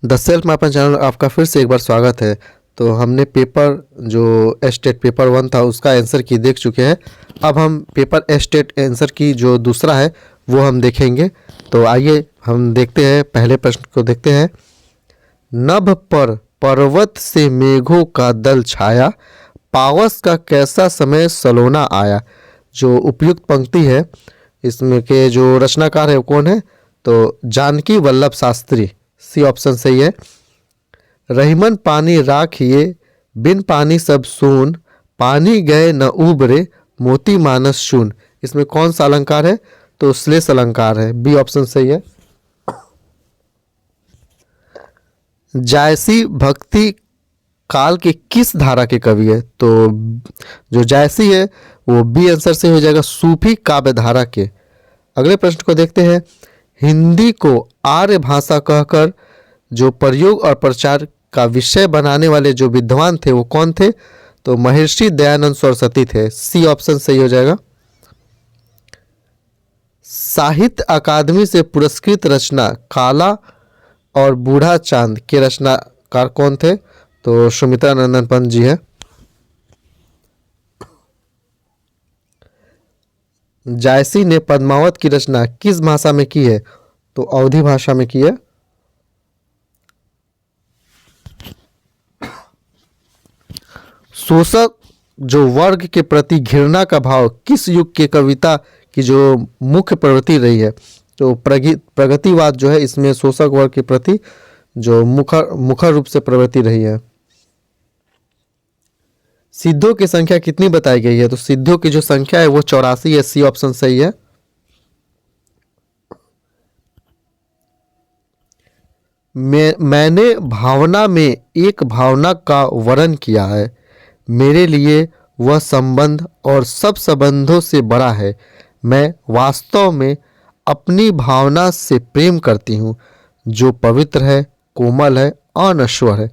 The self mapper channel आपका फिर से एक बार स्वागत है। तो हमने पेपर जो एस्टेट पेपर 1 था उसका आंसर की देख चुके हैं। अब हम पेपर एस्टेट आंसर की जो दूसरा है वो हम देखेंगे। तो आइए हम देखते हैं, पहले प्रश्न को देखते हैं। नभ पर पर्वत से मेघों का दल छाया, पावस का कैसा समय सलोना आया। जो उपयुक्त पंक्ति है इसमें के जो रचनाकार है वो कौन है? तो जानकी वल्लभ शास्त्री, सी ऑप्शन सही है। रहीमन पानी राखिए, बिन पानी सब सून, पानी गए न उबरे, मोती मानस शून। इसमें कौन सा अलंकार है? तो श्लेष अलंकार है, बी ऑप्शन सही है। जायसी भक्ति काल के किस धारा के कवि है? तो जो जायसी है वो बी आंसर से हो जाएगा, सूफी काव्य धारा के। अगले प्रश्न को देखते हैं। हिंदी को आर्य भाषा कहकर जो प्रयोग और प्रचार का विषय बनाने वाले जो विद्वान थे वो कौन थे? तो महर्षि दयानंद सरस्वती थे, सी ऑप्शन सही हो जाएगा। साहित्य अकादमी से पुरस्कृत रचना काला और बूढ़ा चांद के रचनाकार कौन थे? तो सुमित्रा नंदन पंत जी है। जायसी ने पद्मावत की रचना किस भाषा में की है? तो अवधी भाषा में की है। शोषक जो वर्ग के प्रति घृणा का भाव किस युग के कविता की जो मुख्य प्रवृत्ति रही है? तो प्रगतिवाद जो है इसमें शोषक वर्ग के प्रति जो मुखर रूप से प्रवृत्ति रही है। सिद्धों की संख्या कितनी बताई गई है? तो सिद्धों की जो संख्या है वो 84 है, सी ऑप्शन सही है। मैंने भावना में एक भावना का वर्णन किया है, मेरे लिए वह संबंध और सब संबंधों से बड़ा है। मैं वास्तव में अपनी भावना से प्रेम करती हूँ, जो पवित्र है, कोमल है, अनश्वर है।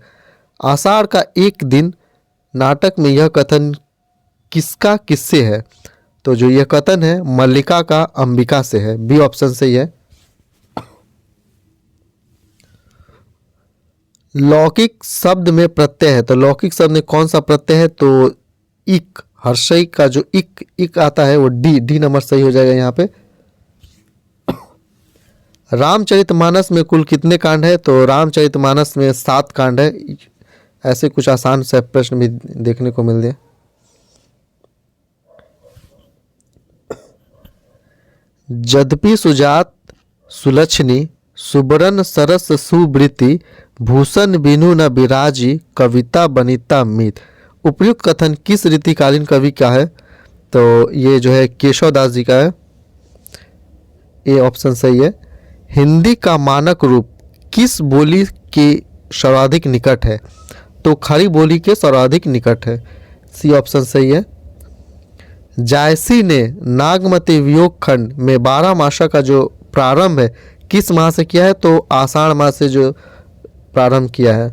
आषाढ़ का एक दिन नाटक में यह कथन किसका किससे है? तो जो यह कथन है मल्लिका का अंबिका से है, बी ऑप्शन सही है। लौकिक शब्द में प्रत्यय है, तो लौकिक शब्द में कौन सा प्रत्यय है? तो इक, हर्षई का जो इक आता है वो डी नंबर सही हो जाएगा यहाँ पे। रामचरितमानस में कुल कितने कांड है? तो रामचरितमानस में 7 कांड है। ऐसे कुछ आसान से प्रश्न भी देखने को मिलते हैं। यद्यपि सुजात सुलक्षणी, सुबरन सरस सुवृत्ति, भूषण बिनु न बिराजी, कविता बनिता मीत। उपयुक्त कथन किस रीतिकालीन कवि का है? तो ये जो है केशवदास जी का है, ए ऑप्शन सही है। हिंदी का मानक रूप किस बोली के सर्वाधिक निकट है? तो खड़ी बोली के सर्वाधिक निकट है, सी ऑप्शन सही है। जायसी ने नागमती वियोग खंड में 12 मासा का जो प्रारंभ है किस माह से किया है? तो आषाढ़ माह से जो प्रारंभ किया है।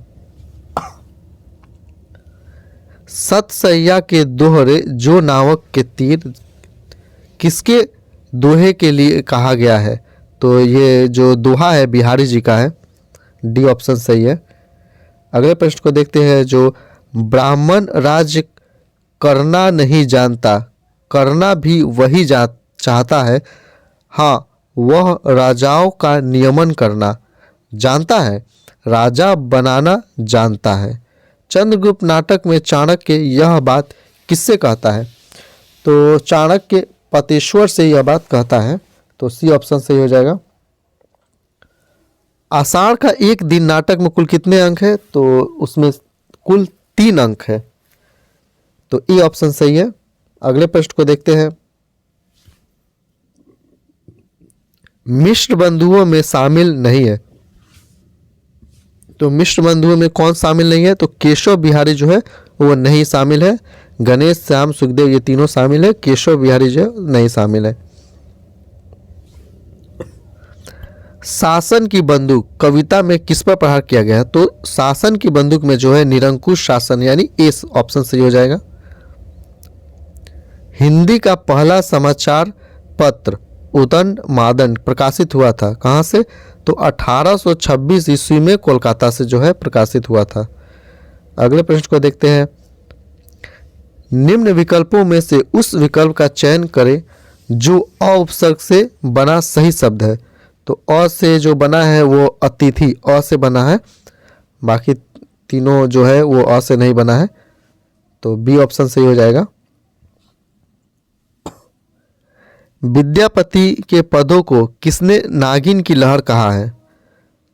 सतसैया के दोहरे जो नावक के तीर किसके दोहे के लिए कहा गया है? तो ये जो दोहा है बिहारी जी का है, डी ऑप्शन सही है। अगले प्रश्न को देखते हैं। जो ब्राह्मण राज्य करना नहीं जानता, करना भी वही चाहता है, हाँ वह राजाओं का नियमन करना जानता है, राजा बनाना जानता है। चंद्रगुप्त नाटक में चाणक्य यह बात किससे कहता है? तो चाणक्य पतेश्वर से यह बात कहता है, तो सी ऑप्शन सही हो जाएगा। आषाढ़ का एक दिन नाटक में कुल कितने अंक है? तो उसमें कुल 3 अंक है, तो ए ऑप्शन सही है। अगले प्रश्न को देखते हैं। मिश्र बंधुओं में शामिल नहीं है, तो मिश्र बंधुओं में कौन शामिल नहीं है? तो केशव बिहारी जो है वो नहीं शामिल है। गणेश, श्याम, सुखदेव ये तीनों शामिल है, केशव बिहारी जो है नहीं शामिल है। शासन की बंदूक कविता में किस पर प्रहार किया गया है? तो शासन की बंदूक में जो है निरंकुश शासन, यानी ए ऑप्शन सही हो जाएगा। हिंदी का पहला समाचार पत्र उदंड मादंड प्रकाशित हुआ था। कहाँ से? तो 1826 ईस्वी में कोलकाता से जो है प्रकाशित हुआ था। अगले प्रश्न को देखते हैं। निम्न विकल्पों में से उस विकल्प का चयन करें जो अ उपसर्ग से बना सही शब्द है। तो अ से जो बना है वो अतिथि, अ से बना है। बाकी तीनों जो है वो अ से नहीं बना है, तो बी ऑप्शन सही हो जाएगा। विद्यापति के पदों को किसने नागिन की लहर कहा है?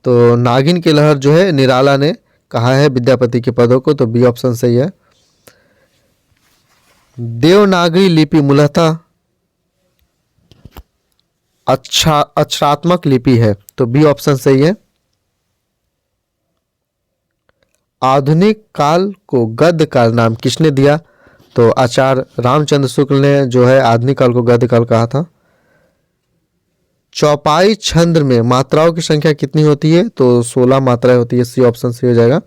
तो नागिन की लहर जो है निराला ने कहा है विद्यापति के पदों को, तो बी ऑप्शन सही है। देवनागरी लिपि मूलतः अक्षरात्मक लिपि है, तो बी ऑप्शन सही है। आधुनिक काल को गद्य काल नाम किसने दिया? तो आचार्य रामचंद्र शुक्ल ने जो है आधुनिक काल को गद्य काल कहा था। चौपाई छंद में मात्राओं की संख्या कितनी होती है? तो 16 मात्राएं होती है, सी ऑप्शन सही हो जाएगा।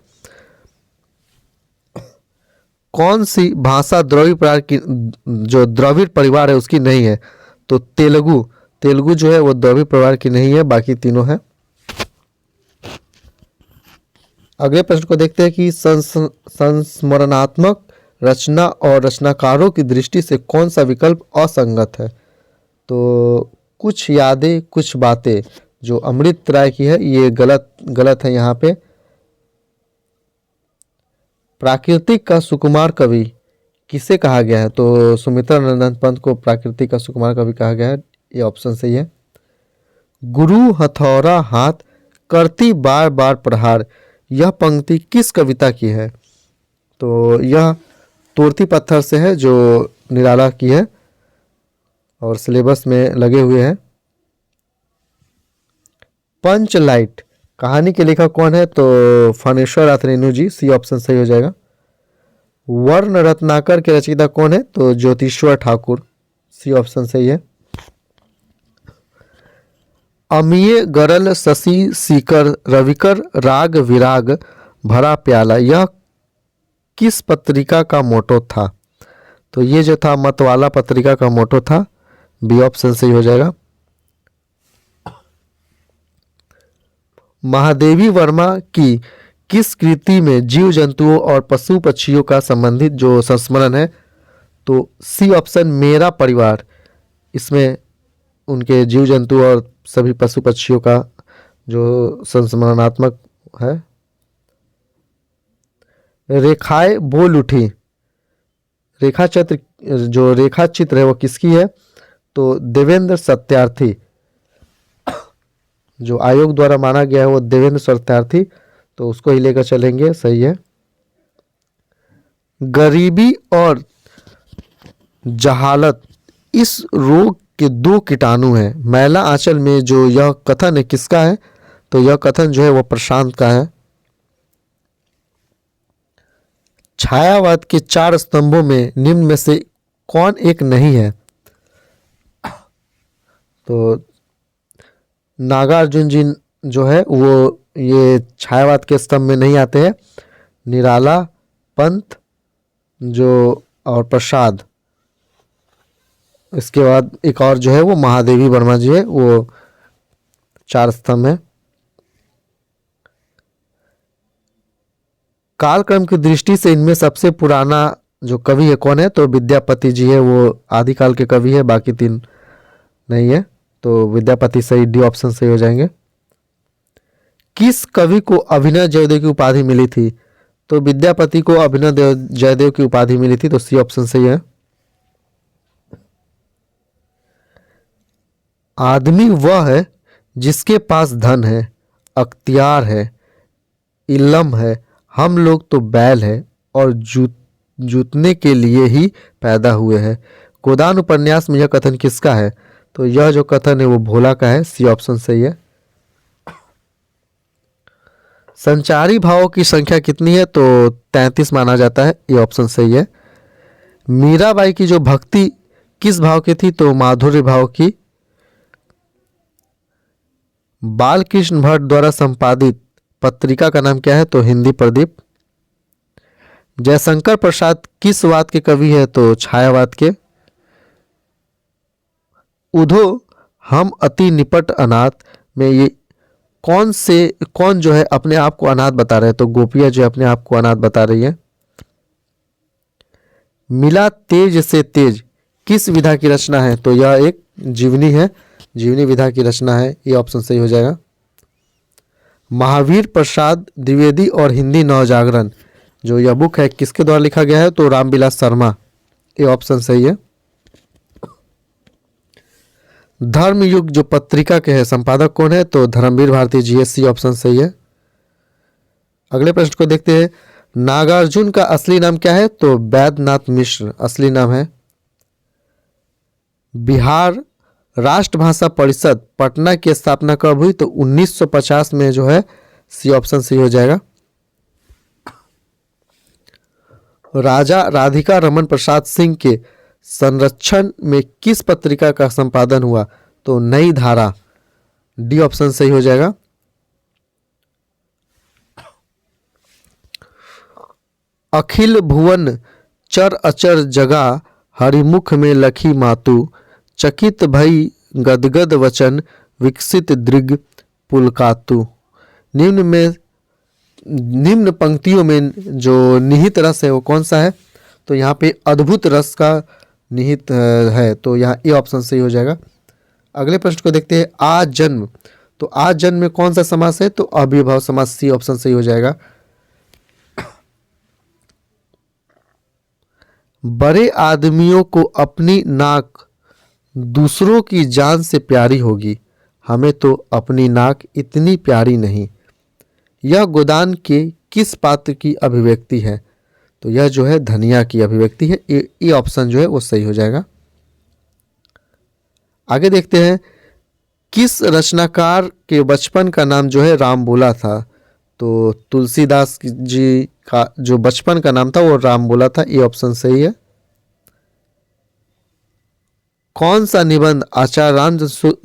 कौन सी भाषा द्रविड़ परिवार की, जो द्रविड़ परिवार है उसकी नहीं है? तो तेलुगु, तेलुगु जो है वो द्रविड़ परिवार की नहीं है, बाकी तीनों है। अगले प्रश्न को देखते हैं कि संस्मरणात्मक रचना और रचनाकारों की दृष्टि से कौन सा विकल्प असंगत है? तो कुछ यादें कुछ बातें जो अमृत राय की है ये गलत है यहाँ पे। प्राकृतिक का सुकुमार कवि किसे कहा गया है? तो सुमित्रा नंदन पंत को प्राकृतिक का सुकुमार कवि कहा गया है, ये ऑप्शन सही है। गुरु हथौड़ा हाथ करती बार बार प्रहार, यह पंक्ति किस कविता की है? तो यह तोड़ती पत्थर से है जो निराला की है और सिलेबस में लगे हुए हैं। पंच लाइट कहानी के लेखक कौन है? तो फणेश्वर अतरेनु जी, सी ऑप्शन सही हो जाएगा। वर्ण रत्नाकर के रचयिता कौन है? तो ज्योतिश्वर ठाकुर, सी ऑप्शन सही है। अमीय गरल शशि सीकर रविकर राग विराग भरा प्याला, यह किस पत्रिका का मोटो था? तो ये जो था मतवाला पत्रिका का मोटो था, बी ऑप्शन सही हो जाएगा। महादेवी वर्मा की किस कृति में जीव जंतुओं और पशु पक्षियों का संबंधित जो संस्मरण है? तो सी ऑप्शन मेरा परिवार, इसमें उनके जीव जंतु और सभी पशु पक्षियों का जो संस्मरणात्मक है। रेखाएं बोल उठी, रेखा चित्र, जो रेखा चित्र है वो किसकी है? तो देवेंद्र सत्यार्थी, जो आयोग द्वारा माना गया है वो देवेंद्र सत्यार्थी, तो उसको ही लेकर चलेंगे, सही है। गरीबी और जहालत इस रोग के दो कीटाणु हैं। मैला आंचल में जो यह कथन है किसका है? तो यह कथन जो है वो प्रशांत का है। छायावाद के 4 स्तंभों में निम्न में से कौन एक नहीं है? तो नागार्जुन जी जो है वो ये छायावाद के स्तंभ में नहीं आते हैं। निराला, पंत जो और प्रसाद, इसके बाद एक और जो है वो महादेवी वर्मा जी है, वो 4 स्तंभ है। कालक्रम की दृष्टि से इनमें सबसे पुराना जो कवि है कौन है? तो विद्यापति जी है, वो आदिकाल के कवि है, बाकी 3 नहीं है, तो विद्यापति सही, डी ऑप्शन सही हो जाएंगे। किस कवि को अभिनव जयदेव की उपाधि मिली थी? तो विद्यापति को अभिनव जयदेव की उपाधि मिली थी, तो सी ऑप्शन सही है। आदमी वह है जिसके पास धन है, अख्तियार है, इल्म है, हम लोग तो बैल है और जूतने के लिए ही पैदा हुए हैं। गोदान उपन्यास में यह कथन किसका है? तो यह जो कथन है वो भोला का है, सी ऑप्शन सही है। संचारी भावों की संख्या कितनी है? तो 33 माना जाता है, ये ऑप्शन सही है। मीराबाई की जो भक्ति किस भाव की थी? तो माधुर्य भाव की। बालकृष्ण भट्ट द्वारा संपादित पत्रिका का नाम क्या है? तो हिंदी प्रदीप। जयशंकर प्रसाद किस वाद के कवि है? तो छायावाद के। उधो हम अति निपट अनाथ में ये कौन जो है अपने आप को अनाथ बता रहे हैं? तो गोपियां जो है अपने आप को अनाथ बता रही है। मिला तेज से तेज किस विधा की रचना है? तो यह एक जीवनी है, जीवनी विधा की रचना है, ये ऑप्शन सही हो जाएगा। महावीर प्रसाद द्विवेदी और हिंदी नवजागरण जो यह बुक है किसके द्वारा लिखा गया है? तो रामविलास शर्मा, ये ऑप्शन सही है। धर्मयुग जो पत्रिका के है संपादक कौन है? तो धर्मवीर भारती जी, सी ऑप्शन सही है। अगले प्रश्न को देखते हैं। नागार्जुन का असली नाम क्या है? तो वैद्यनाथ मिश्र असली नाम है। बिहार राष्ट्रभाषा परिषद पटना की स्थापना कब हुई? तो 1950 में जो है, सी ऑप्शन सही हो जाएगा। राजा राधिका रमन प्रसाद सिंह के संरक्षण में किस पत्रिका का संपादन हुआ? तो नई धारा, डी ऑप्शन सही हो जाएगा। अखिल भुवन चर अचर जगा हरिमुख में लखी मातु चकित भई गदगद वचन विकसित दृग पुलकातु। निम्न पंक्तियों में जो निहित रस है वो कौन सा है? तो यहाँ पे अद्भुत रस का निहित है, तो यहाँ ए ऑप्शन सही हो जाएगा। अगले प्रश्न को देखते हैं। आज जन्म, तो आज जन्म में कौन सा समास है? तो अव्ययभाव समास, सी ऑप्शन सही हो जाएगा। बड़े आदमियों को अपनी नाक दूसरों की जान से प्यारी होगी, हमें तो अपनी नाक इतनी प्यारी नहीं। यह गोदान के किस पात्र की अभिव्यक्ति है? तो यह जो है धनिया की अभिव्यक्ति है, ये ऑप्शन जो है वो सही हो जाएगा। आगे देखते हैं। किस रचनाकार के बचपन का नाम जो है राम बोला था? तो तुलसीदास जी का जो बचपन का नाम था वो राम बोला था, ये ऑप्शन सही है। कौन सा निबंध आचार्य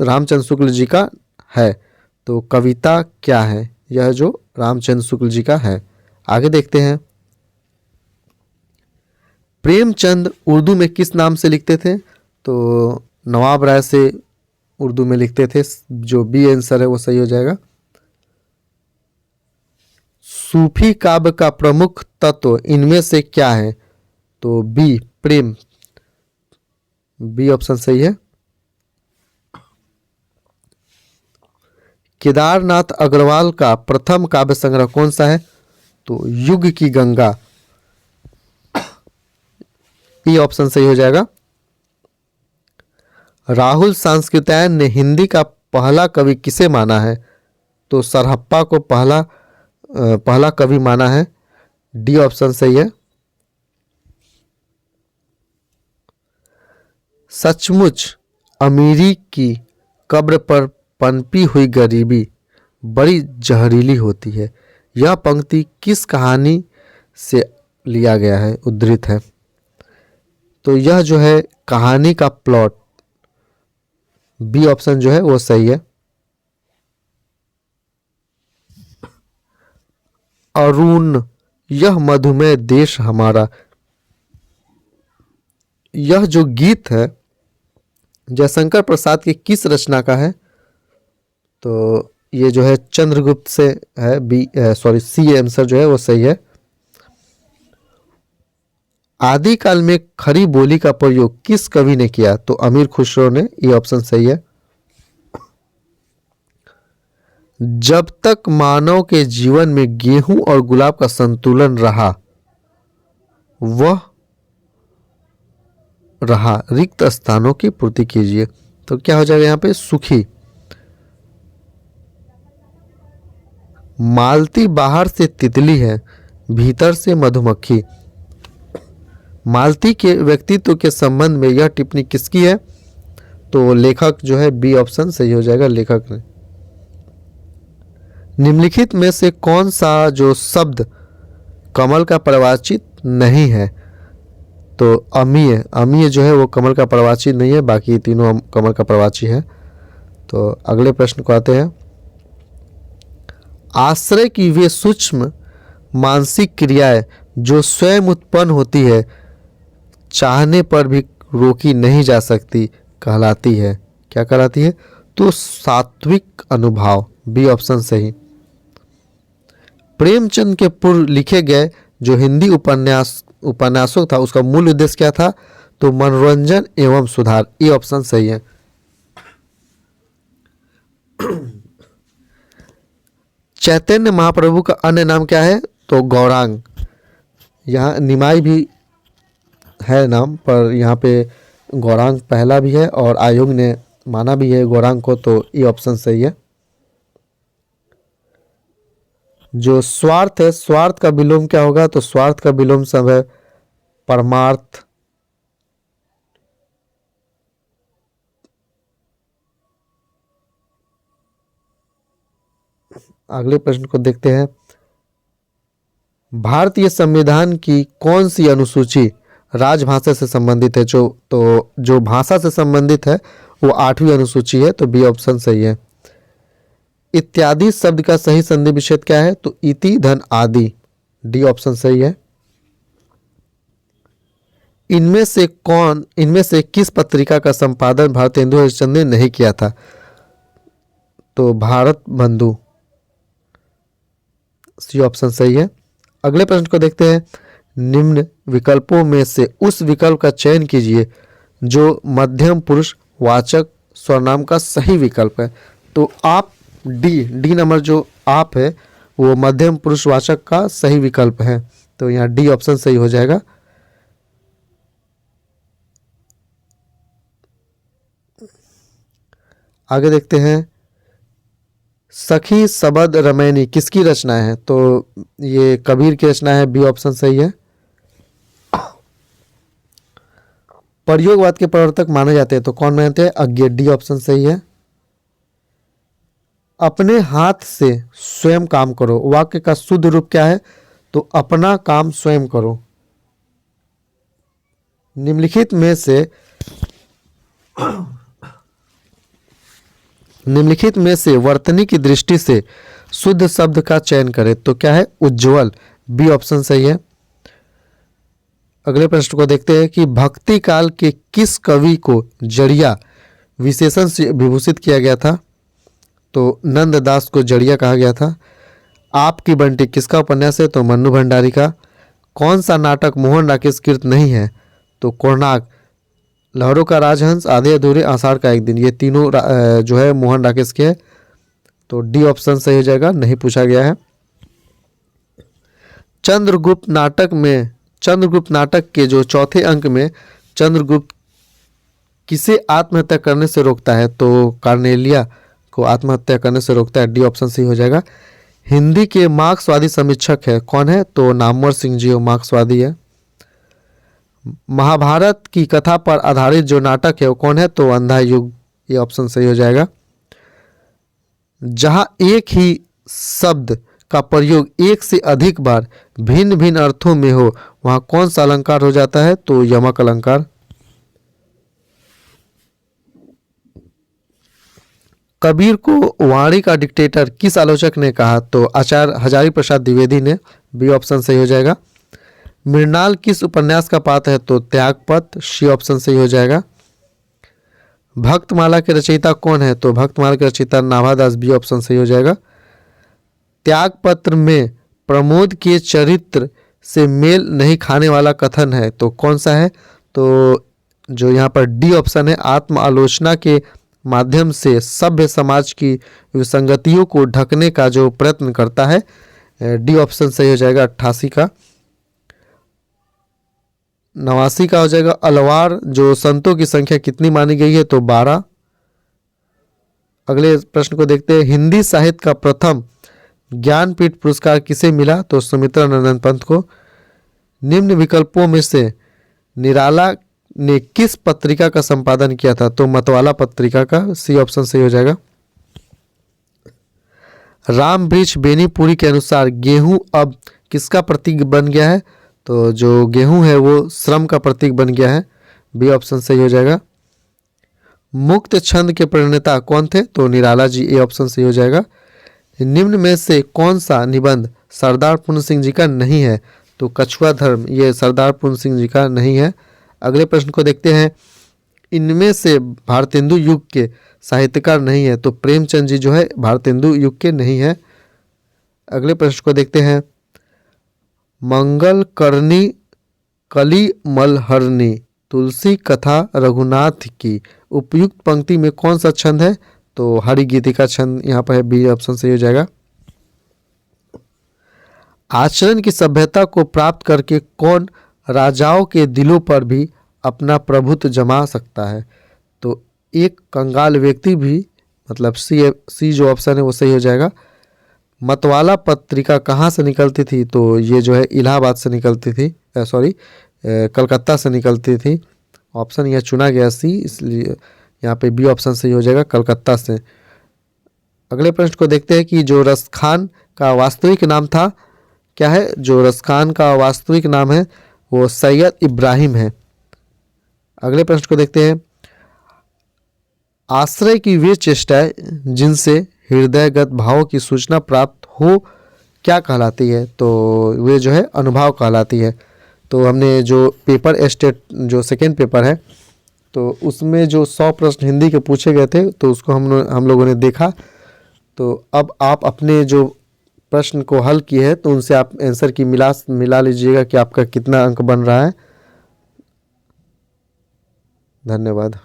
रामचंद्र शुक्ल जी का है? तो कविता क्या है? यह जो रामचंद्र शुक्ल जी का है। आगे देखते हैं। प्रेमचंद उर्दू में किस नाम से लिखते थे? तो नवाब राय से उर्दू में लिखते थे, जो बी आंसर है वो सही हो जाएगा। सूफी काव्य का प्रमुख तत्व इनमें से क्या है? तो बी प्रेम, बी ऑप्शन सही है। केदारनाथ अग्रवाल का प्रथम काव्य संग्रह कौन सा है? तो युग की गंगा, ये ऑप्शन सही हो जाएगा। राहुल सांस्कृत्यायन ने हिंदी का पहला कवि किसे माना है? तो सरहप्पा को पहला कवि माना है, डी ऑप्शन सही है। सचमुच अमीरी की कब्र पर पनपी हुई गरीबी बड़ी जहरीली होती है, यह पंक्ति किस कहानी से लिया गया है, उद्धृत है? तो यह जो है कहानी का प्लॉट, बी ऑप्शन जो है वो सही है। अरुण यह मधुमेह देश हमारा, यह जो गीत है जयशंकर प्रसाद के किस रचना का है? तो ये जो है चंद्रगुप्त से है, सी आंसर जो है वो सही है। आदिकाल में खरी बोली का प्रयोग किस कवि ने किया? तो अमीर खुसरो ने, ये ऑप्शन सही है। जब तक मानव के जीवन में गेहूं और गुलाब का संतुलन रहा, वह रहा रिक्त स्थानों की पूर्ति कीजिए। तो क्या हो जाएगा यहाँ पे? सुखी। मालती बाहर से तितली है, भीतर से मधुमक्खी। मालती के व्यक्तित्व के संबंध में यह टिप्पणी किसकी है? तो लेखक जो है, बी ऑप्शन सही हो जाएगा, लेखक ने। निम्नलिखित में से कौन सा जो शब्द कमल का परिवाचित नहीं है? तो अमीय जो है वो कमल का परिवाची नहीं है, बाकी तीनों कमल का परिवाची है। तो अगले प्रश्न को आते हैं। आश्रय की वे सूक्ष्म मानसिक क्रियाएं जो स्वयं उत्पन्न होती है, चाहने पर भी रोकी नहीं जा सकती, कहलाती है, क्या कहलाती है? तो सात्विक अनुभाव, बी ऑप्शन सही। प्रेमचंद के पूर्व लिखे गए जो हिंदी उपन्यासों था उसका मूल उद्देश्य क्या था? तो मनोरंजन एवं सुधार, ये ऑप्शन सही है। चैतन्य महाप्रभु का अन्य नाम क्या है? तो गौरांग। यहाँ निमाई भी है नाम, पर यहाँ पे गौरांग पहला भी है और आयोग ने माना भी है गौरांग को, तो ये ऑप्शन सही है। जो स्वार्थ है, स्वार्थ का विलोम क्या होगा? तो स्वार्थ का विलोम सब है परमार्थ। अगले प्रश्न को देखते हैं। भारतीय संविधान की कौन सी अनुसूची राजभाषा से संबंधित है? जो भाषा से संबंधित है वो 8वीं अनुसूची है, तो बी ऑप्शन सही है। इत्यादि शब्द का सही संधि विच्छेद क्या है? तो इति धन आदि, डी ऑप्शन सही है। इनमें से किस पत्रिका का संपादन भारतेंदु हरिश्चंद्र ने नहीं किया था? तो भारत बंधु, सी ऑप्शन सही है। अगले प्रश्न को देखते हैं। निम्न विकल्पों में से उस विकल्प का चयन कीजिए जो मध्यम पुरुष वाचक सर्वनाम का सही विकल्प है। तो आप डी नंबर जो आप है वो मध्यम पुरुष वाचक का सही विकल्प है, तो यहाँ डी ऑप्शन सही हो जाएगा। आगे देखते हैं। सखी सबद रमैनी किसकी रचना है? तो ये कबीर की रचना है, बी ऑप्शन सही है। प्रयोगवाद के प्रवर्तक माने जाते हैं, तो कौन मानते हैं? अज्ञे, डी ऑप्शन सही है। अपने हाथ से स्वयं काम करो, वाक्य का शुद्ध रूप क्या है? तो अपना काम स्वयं करो। निम्नलिखित में से वर्तनी की दृष्टि से शुद्ध शब्द का चयन करें, तो क्या है? उज्ज्वल, बी ऑप्शन सही है। अगले प्रश्न को देखते हैं कि भक्ति काल के किस कवि को जड़िया विशेषण से विभूषित किया गया था? तो नंददास को जड़िया कहा गया था। आपकी बंटी किसका उपन्यास है? तो मन्नू भंडारी का। कौन सा नाटक मोहन राकेश कृत नहीं है? तो कोणार्क, लहरों का राजहंस, आधे अधूरे, आषाढ़ का एक दिन, ये तीनों जो है मोहन राकेश के है, तो डी ऑप्शन सही हो जाएगा, नहीं पूछा गया है। चंद्रगुप्त नाटक के जो चौथे अंक में चंद्रगुप्त किसे आत्महत्या करने से रोकता है? तो कार्नेलिया को आत्महत्या करने से रोकता है, डी ऑप्शन सही हो जाएगा। हिंदी के मार्क्सवादी समीक्षक है कौन है? तो नामवर सिंह जी मार्क्सवादी है। महाभारत की कथा पर आधारित जो नाटक है वो कौन है? तो अंधा युग, ये ऑप्शन सही हो जाएगा। जहां एक ही शब्द का प्रयोग एक से अधिक बार भिन्न भिन्न अर्थों में हो वहां कौन सा अलंकार हो जाता है? तो यमक अलंकार। कबीर को वाणी का डिक्टेटर किस आलोचक ने कहा? तो आचार्य हजारी प्रसाद द्विवेदी ने, बी ऑप्शन सही हो जाएगा। मृणाल किस उपन्यास का पात्र है? तो त्यागपत्र, सी ऑप्शन सही हो जाएगा। भक्तमाला के रचयिता कौन है? तो भक्तमाला के रचयिता नाभादास, बी ऑप्शन सही हो जाएगा। त्यागपत्र में प्रमोद के चरित्र से मेल नहीं खाने वाला कथन है, तो कौन सा है? तो जो यहाँ पर डी ऑप्शन है, आत्म आलोचना के माध्यम से सभ्य समाज की विसंगतियों को ढकने का जो प्रयत्न करता है, डी ऑप्शन सही हो जाएगा। 88 का। 89 का हो जाएगा। अलवार जो संतों की संख्या कितनी मानी गई है? तो 12। अगले प्रश्न को देखते हैं। हिंदी साहित्य का प्रथम ज्ञानपीठ पुरस्कार किसे मिला? तो सुमित्रा नंदन पंत को। निम्न विकल्पों में से निराला ने किस पत्रिका का संपादन किया था? तो मतवाला पत्रिका का, सी ऑप्शन सही हो जाएगा। राम वृक्ष बेनीपुरी के अनुसार गेहूं अब किसका प्रतीक बन गया है? तो जो गेहूं है वो श्रम का प्रतीक बन गया है, बी ऑप्शन सही हो जाएगा। मुक्त छंद के प्रणेता कौन थे? तो निराला जी, ए ऑप्शन सही हो जाएगा। निम्न में से कौन सा निबंध सरदार पूर्ण सिंह जी का नहीं है? तो कछुआ धर्म, ये सरदार पूर्ण सिंह जी का नहीं है। अगले प्रश्न को देखते हैं। इनमें से भारतेंदु युग के साहित्यकार नहीं है। तो प्रेमचंद जी जो है भारतेंदु युग के नहीं है। अगले प्रश्न को देखते हैं। मंगल करनी कली मलहरनी तुलसी कथा रघुनाथ की उपयुक्त पंक्ति में कौन सा छंद है? तो हरिगीतिका छंद यहाँ पर है, बी ऑप्शन सही हो जाएगा। आचरण की सभ्यता को प्राप्त करके कौन राजाओं के दिलों पर भी अपना प्रभुत्व जमा सकता है? तो एक कंगाल व्यक्ति भी, मतलब सी जो ऑप्शन है वो सही हो जाएगा। मतवाला पत्रिका कहाँ से निकलती थी? तो ये जो है इलाहाबाद से निकलती थी, कलकत्ता से निकलती थी। ऑप्शन यह चुना गया सी, इसलिए यहाँ पे बी ऑप्शन सही हो जाएगा, कलकत्ता से। अगले प्रश्न को देखते हैं कि जो रस खान का वास्तविक नाम था क्या है? जो रस खान का वास्तविक नाम है वो सैयद इब्राहिम है। अगले प्रश्न को देखते हैं। आश्रय की वे चेष्टाएं जिनसे हृदयगत भावों की सूचना प्राप्त हो क्या कहलाती है? तो वे जो है अनुभाव कहलाती है। तो हमने जो पेपर एस्टेट जो सेकेंड पेपर है तो उसमें जो 100 प्रश्न हिंदी के पूछे गए थे तो उसको हम लोगों ने देखा। तो अब आप अपने जो प्रश्न को हल किए हैं तो उनसे आप आंसर की मिला लीजिएगा कि आपका कितना अंक बन रहा है। धन्यवाद।